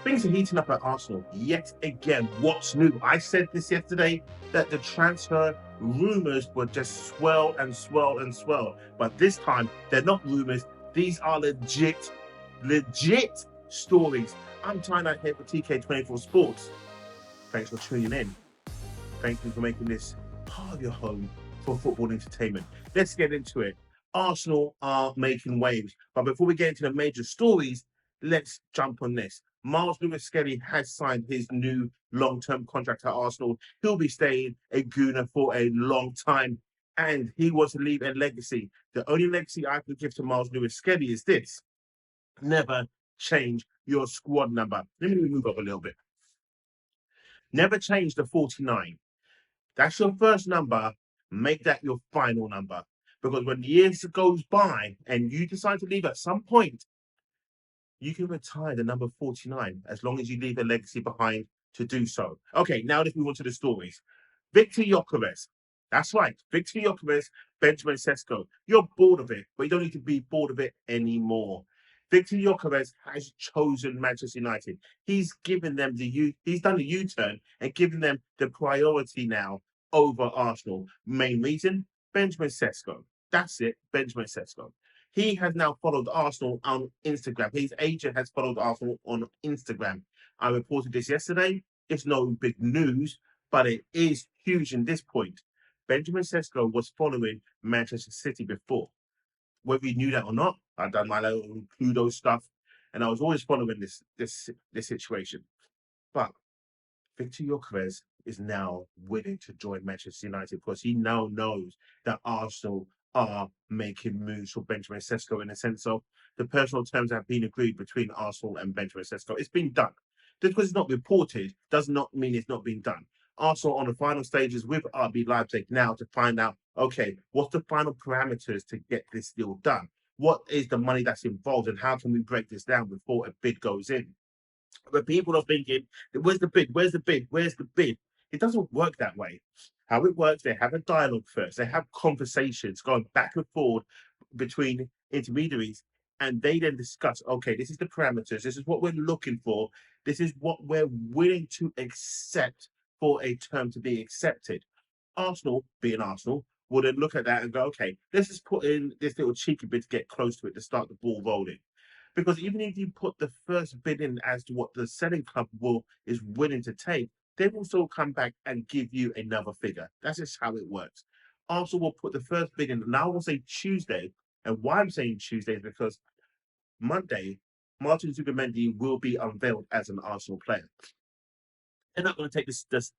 Things are heating up at Arsenal yet again. What's new? I said this yesterday that the transfer rumours would just swell and swell and swell. But this time, they're not rumours. These are legit stories. I'm tying out here for TK24 Sports. Thanks for tuning in. Thank you for making this part of your home for football entertainment. Let's get into it. Arsenal are making waves. But before we get into the major stories, let's jump on this. Miles Lewis-Skelly has signed his new long-term contract at Arsenal. He'll be staying a Gooner for a long time, and he wants to leave a legacy. The only legacy I can give to Miles Lewis-Skelly is this: never change your squad number. Let me move up a little bit. Never change the 49. That's your first number. Make that your final number. Because when the years goes by and you decide to leave at some point, you can retire the number 49 as long as you leave a legacy behind to do so. Okay, now let's move on to the stories. Viktor Gyökeres. That's right, Viktor Gyökeres, Benjamin Sesko. You're bored of it, but you don't need to be bored of it anymore. Viktor Gyökeres has chosen Manchester United. He's given them he's done the U-turn and given them the priority now over Arsenal. Main reason, Benjamin Sesko. That's it, Benjamin Sesko. He has now followed Arsenal on Instagram. His agent has followed Arsenal on Instagram. I reported this yesterday. It's no big news, but it is huge in this point. Benjamin Sesko was following Manchester City before. Whether you knew that or not, I've done my little Cluedo stuff, and I was always following this situation. But Viktor Gyökeres is now willing to join Manchester United because he now knows that Arsenal are making moves for Benjamin Sesko in the sense of the personal terms that have been agreed between Arsenal and Benjamin Sesko. It's been done. Just because it's not reported does not mean it's not being done. Arsenal on the final stages with RB Leipzig now to find out, okay, what's the final parameters to get this deal done? What is the money that's involved and how can we break this down before a bid goes in? But people are thinking, where's the bid? Where's the bid? Where's the bid? It doesn't work that way. How it works, they have a dialogue first. They have conversations going back and forth between intermediaries, and they then discuss, okay, this is the parameters. This is what we're looking for. This is what we're willing to accept for a term to be accepted. Arsenal, being Arsenal, would then look at that and go, okay, let's just put in this little cheeky bit to get close to it to start the ball rolling. Because even if you put the first bid in as to what the selling club is willing to take, they will still come back and give you another figure. That's just how it works. Arsenal will put the first bid in. Now I will say Tuesday, and why I'm saying Tuesday is because Monday, Martin Zubimendi will be unveiled as an Arsenal player. They're not going to take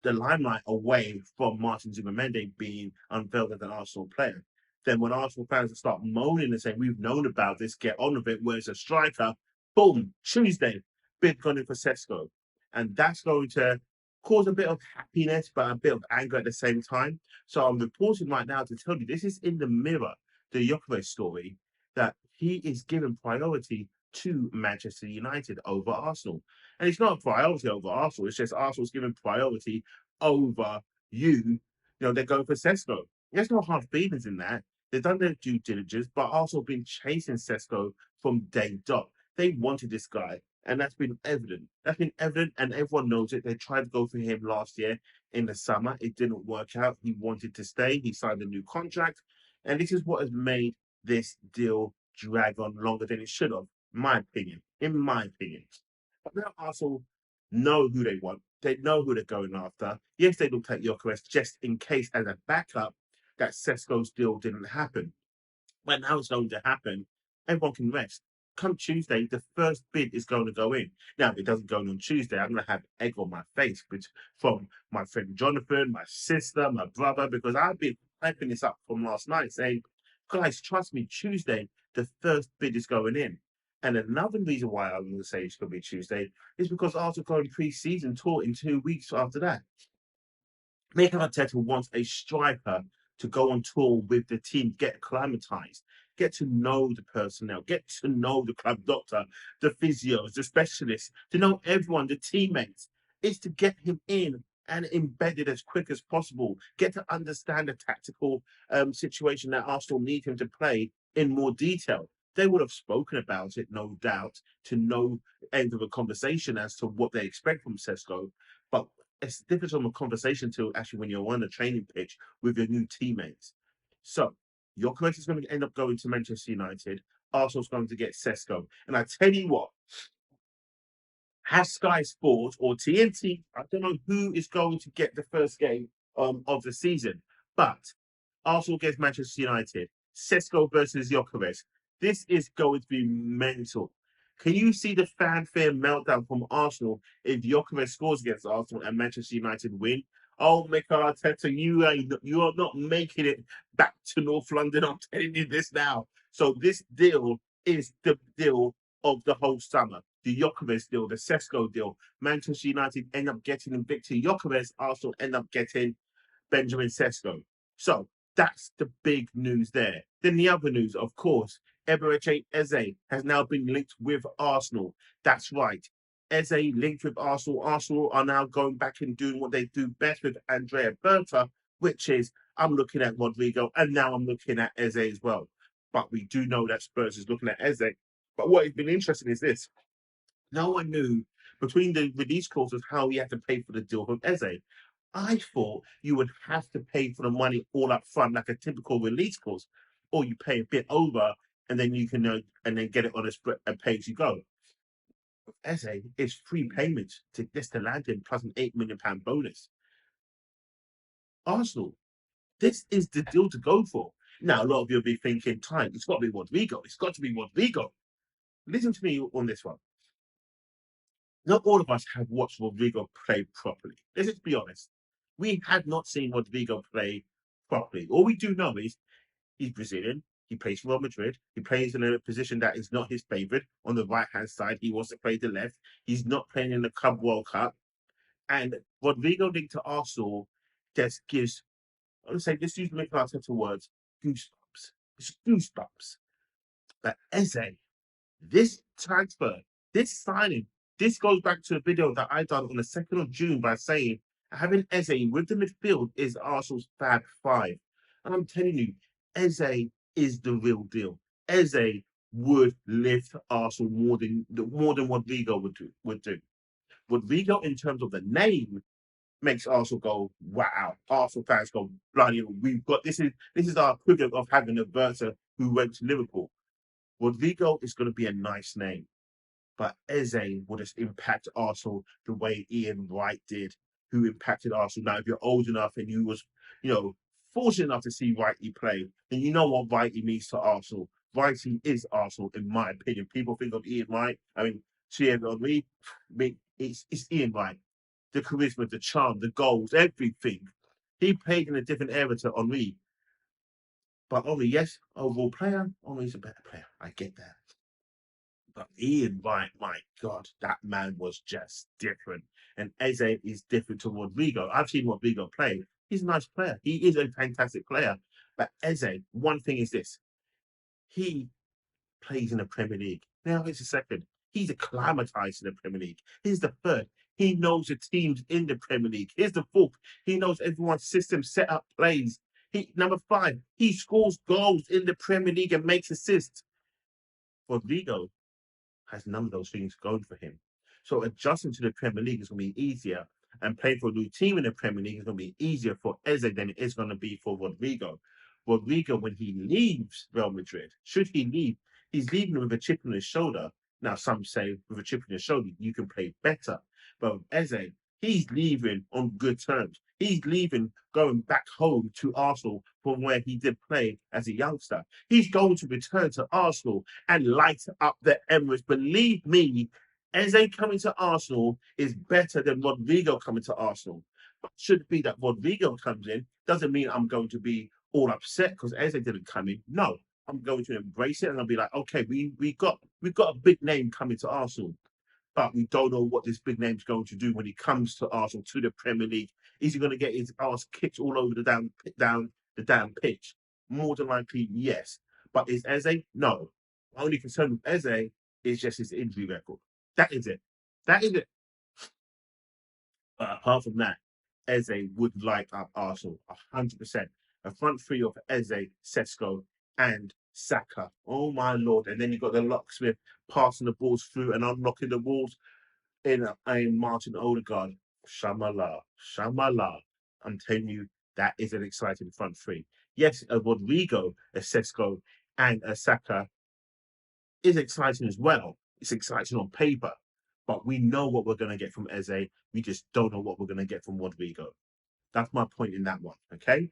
the limelight away from Martin Zubimendi being unveiled as an Arsenal player. Then when Arsenal fans start moaning and saying, we've known about this, get on with it, where's a striker? Boom, Tuesday, bid gone in for Sesko. And that's going to cause a bit of happiness, but a bit of anger at the same time. So I'm reporting right now to tell you, this is in the mirror, the Gyökeres story, that he is given priority to Manchester United over Arsenal. And it's not a priority over Arsenal, it's just Arsenal's given priority over you. You know, they're going for Sesko. There's no hard feelings in that. They've done their due diligence, but Arsenal have been chasing Sesko from day dot. They wanted this guy, and that's been evident. That's been evident, and everyone knows it. They tried to go for him last year in the summer. It didn't work out. He wanted to stay. He signed a new contract, and this is what has made this deal drag on longer than it should have, in my opinion. But now Arsenal know who they want. They know who they're going after. Yes, they looked at Gyökeres just in case as a backup that Sesko's deal didn't happen. But now it's going to happen. Everyone can rest. Come Tuesday, the first bid is going to go in. Now, if it doesn't go in on Tuesday, I'm going to have egg on my face from my friend Jonathan, my sister, my brother, because I've been hyping this up from last night saying, guys, trust me, Tuesday, the first bid is going in. And another reason why I'm going to say it's going to be Tuesday is because Arsenal going pre-season tour in 2 weeks after that. Mikel Arteta wants a striker to go on tour with the team, get acclimatized, get to know the personnel, get to know the club doctor, the physios, the specialists, to know everyone, the teammates. It's to get him in and embedded as quick as possible, get to understand the tactical situation that Arsenal need him to play in more detail. they would have spoken about it, no doubt, to know end of a conversation as to what they expect from Sesko. But it's different from a conversation to actually when you're on a training pitch with your new teammates. So Gyökeres is going to end up going to Manchester United. Arsenal's going to get Sesko. And I tell you what, has Sky Sports or TNT, I don't know who is going to get the first game of the season, but Arsenal gets Manchester United, Sesko versus Gyökeres. This is going to be mental. Can you see the fanfare meltdown from Arsenal if Gyökeres scores against Arsenal and Manchester United win? Oh, Mikel Arteta, you are not making it back to North London. I'm telling you this now. So this deal is the deal of the whole summer. The Gyökeres deal, the Sesko deal. Manchester United end up getting Viktor Gyökeres. Arsenal end up getting Benjamin Sesko. So that's the big news there. Then the other news, of course, Eberechi Eze has now been linked with Arsenal. That's right. Eze linked with Arsenal. Arsenal are now going back and doing what they do best with Andrea Berta, which is I'm looking at Rodrigo and now I'm looking at Eze as well. But we do know that Spurs is looking at Eze. But what has been interesting is this. No one knew between the release clauses how he had to pay for the deal from Eze. I thought you would have to pay for the money all up front, like a typical release clause, or you pay a bit over and then you can and then get it on a pay as you go. Eze is free payment to just to land him plus an £8 million bonus. Arsenal, this is the deal to go for. Now, a lot of you will be thinking, time, it's got to be Rodrigo. It's got to be Rodrigo. Listen to me on this one. Not all of us have watched Rodrigo play properly. Let's just be honest. We had not seen Rodrigo play properly. All we do know is he's Brazilian. He plays for Real Madrid. He plays in a position that is not his favorite. On the right-hand side, he wants to play the left. He's not playing in the Club World Cup. And Rodrigo linked to Arsenal just gives, I would say, just use Mikel Arteta words, goosebumps. It's goosebumps. But Eze, this transfer, this signing, this goes back to a video that I done on the 2nd of June by saying having Eze with the midfield is Arsenal's Fab Five. And I'm telling you, Eze is the real deal. Eze would lift Arsenal more than Rodrigo would do. Rodrigo, in terms of the name, makes Arsenal go, wow. Arsenal fans go, bloody, we've got this is our equivalent of having a Verta who went to Liverpool. Rodrigo is going to be a nice name, but Eze would have impacted Arsenal the way Ian Wright did, who impacted Arsenal. Now, if you're old enough and you was, fortunate enough to see Wrighty play, then you know what Wrighty means to Arsenal. Wrighty is Arsenal, in my opinion. People think of Ian Wright. I mean, Thierry Henry, it's Ian Wright. The charisma, the charm, the goals, everything. He played in a different era to Henry. But Henry, yes, overall player, Henry's a better player. I get that. But Ian Wright, my God, that man was just different. And Eze is different to Rodrigo. I've seen Rodrigo play. He's a nice player. He is a fantastic player. But Eze, one thing is this. He plays in the Premier League. Now here's the second. He's acclimatized in the Premier League. Here's the third. He knows the teams in the Premier League. Here's the fourth. He knows everyone's system, set up plays. Number five, he scores goals in the Premier League and makes assists. Rodrigo has none of those things going for him. So adjusting to the Premier League is going to be easier, and playing for a new team in the Premier League is going to be easier for Eze than it is going to be for Rodrigo. Rodrigo, when he leaves Real Madrid, should he leave, he's leaving with a chip on his shoulder. Now, some say with a chip on your shoulder, you can play better. But with Eze, he's leaving on good terms. He's leaving, going back home to Arsenal from where he did play as a youngster. He's going to return to Arsenal and light up the Emirates. Believe me, Eze coming to Arsenal is better than Rodrigo coming to Arsenal. But should it be that Rodrigo comes in, doesn't mean I'm going to be all upset because Eze didn't come in. No, I'm going to embrace it and I'll be like, okay, we've got a big name coming to Arsenal, but we don't know what this big name's going to do when he comes to Arsenal, to the Premier League. Is he going to get his ass kicked all over the damn pitch? More than likely, yes. But is Eze? No. My only concern with Eze is just his injury record. That is it. That is it. But apart from that, Eze would light up Arsenal 100%. A front three of Eze, Sesko, and Saka. Oh my Lord. And then you got the locksmith passing the balls through and unlocking the balls in a Martin Odegaard. Shamala. Shamala. I'm telling you, that is an exciting front three. Yes, Rodrigo, a Sesko, and a Saka is exciting as well. It's exciting on paper, but we know what we're going to get from Eze. We just don't know what we're going to get from Rodrigo. That's my point in that one. Okay.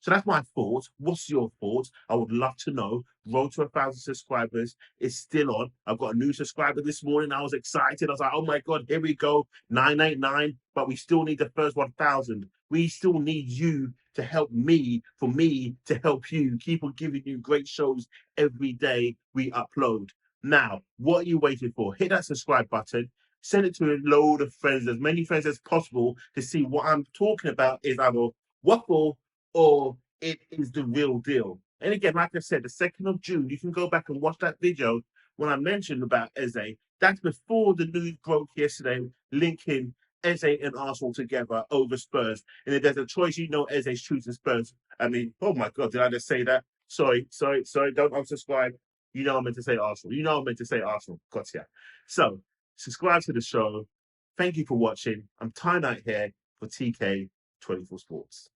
So that's my thoughts. What's your thoughts? I would love to know. Road to 1,000 subscribers is still on. I've got a new subscriber this morning. I was excited. I was like, oh my God, here we go. 989. But we still need the first 1,000. We still need you to help me, for me to help you. Keep on giving you great shows every day we upload. Now, what are you waiting for? Hit that subscribe button. Send it to a load of friends, as many friends as possible, to see what I'm talking about is either waffle or it is the real deal. And again, like I said, the 2nd of June, you can go back and watch that video when I mentioned about Eze. That's before the news broke yesterday, linking Eze and Arsenal together over Spurs. And if there's a choice, you know Eze's choosing Spurs. I mean, oh my God, did I just say that? Sorry, don't unsubscribe. You know I meant to say Arsenal. You know I meant to say Arsenal. Gotcha. So, subscribe to the show. Thank you for watching. I'm tying out here for TK24 Sports.